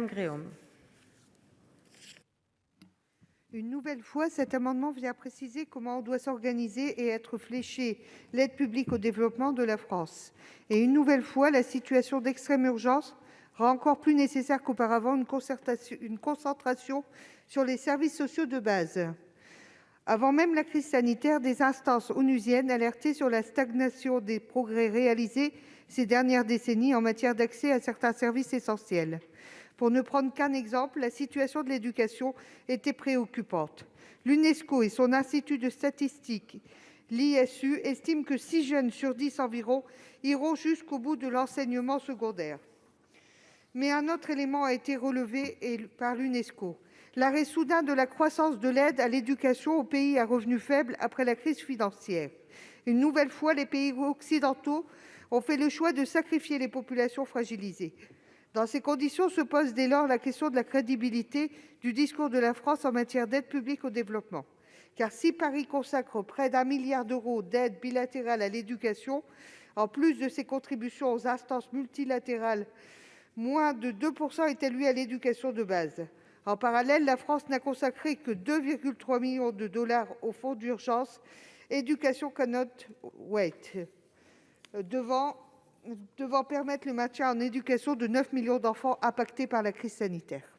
Gréaume. Une nouvelle fois, cet amendement vient préciser comment doit s'organiser et être fléchée l'aide publique au développement de la France. Et une nouvelle fois, la situation d'extrême urgence rend encore plus nécessaire qu'auparavant une concentration sur les services sociaux de base. Avant même la crise sanitaire, des instances onusiennes alertaient sur la stagnation des progrès réalisés ces dernières décennies en matière d'accès à certains services essentiels. Pour ne prendre qu'un exemple, la situation de l'éducation était préoccupante. L'UNESCO et son institut de statistique, l'ISU, estiment que 6 jeunes sur 10 environ iront jusqu'au bout de l'enseignement secondaire. Mais un autre élément a été relevé par l'UNESCO : l'arrêt soudain de la croissance de l'aide à l'éducation aux pays à revenus faibles après la crise financière. Une nouvelle fois, les pays occidentaux ont fait le choix de sacrifier les populations fragilisées. Dans ces conditions se pose dès lors la question de la crédibilité du discours de la France en matière d'aide publique au développement. Car si Paris consacre près d'1 milliard d'euros d'aide bilatérale à l'éducation, en plus de ses contributions aux instances multilatérales, moins de 2 % est alloué à l'éducation de base. En parallèle, la France n'a consacré que 2,3 millions de dollars au fonds d'urgence Education Cannot Wait, devant permettre le maintien en éducation de 9 millions d'enfants impactés par la crise sanitaire.